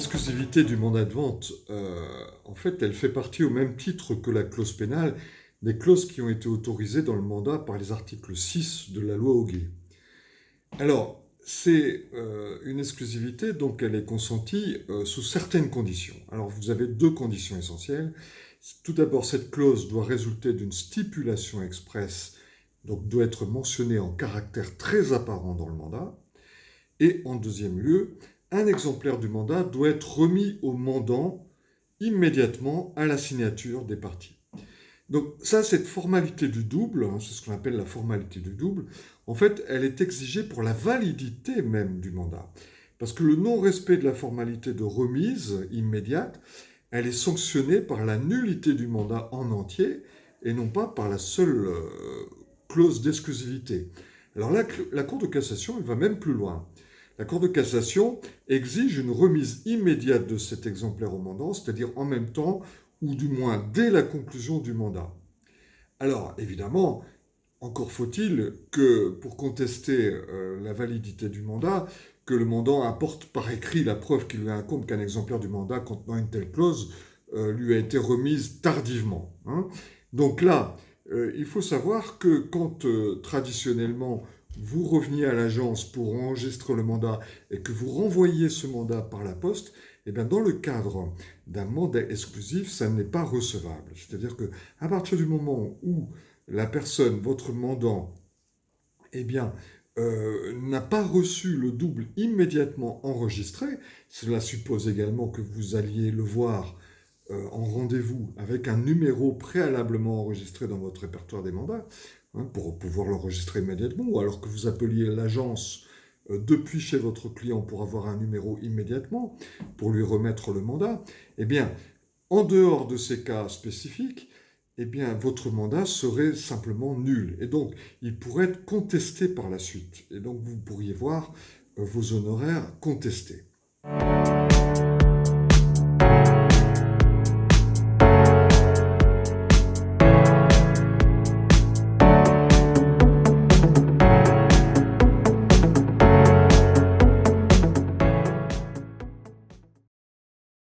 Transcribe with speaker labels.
Speaker 1: l'exclusivité du mandat de vente, en fait, elle fait partie au même titre que la clause pénale des clauses qui ont été autorisées dans le mandat par les articles 6 de la loi Auguet. Alors, c'est une exclusivité, donc elle est consentie sous certaines conditions. Alors, vous avez deux conditions essentielles. Tout d'abord, cette clause doit résulter d'une stipulation expresse, donc doit être mentionnée en caractère très apparent dans le mandat. Et en deuxième lieu, un exemplaire du mandat doit être remis au mandant immédiatement à la signature des parties. Donc ça, cette formalité du double, c'est ce qu'on appelle la formalité du double, en fait, elle est exigée pour la validité même du mandat. Parce que le non-respect de la formalité de remise immédiate, elle est sanctionnée par la nullité du mandat en entier et non pas par la seule clause d'exclusivité. Alors là, la Cour de cassation, elle va même plus loin. La Cour de cassation exige une remise immédiate de cet exemplaire au mandant, c'est-à-dire en même temps ou du moins dès la conclusion du mandat. Alors, évidemment, encore faut-il que, pour contester la validité du mandat, que le mandant apporte par écrit la preuve qu'il lui incombe qu'un exemplaire du mandat contenant une telle clause lui a été remise tardivement. Donc là, il faut savoir que quand traditionnellement vous reveniez à l'agence pour enregistrer le mandat et que vous renvoyez ce mandat par la poste, eh bien dans le cadre d'un mandat exclusif, ça n'est pas recevable. C'est-à-dire qu'à partir du moment où la personne, votre mandant, eh bien, n'a pas reçu le double immédiatement enregistré, cela suppose également que vous alliez le voir en rendez-vous avec un numéro préalablement enregistré dans votre répertoire des mandats, pour pouvoir l'enregistrer immédiatement, ou alors que vous appeliez l'agence depuis chez votre client pour avoir un numéro immédiatement, pour lui remettre le mandat, eh bien, en dehors de ces cas spécifiques, eh bien, votre mandat serait simplement nul. Et donc, il pourrait être contesté par la suite. Et donc, vous pourriez voir vos honoraires contestés.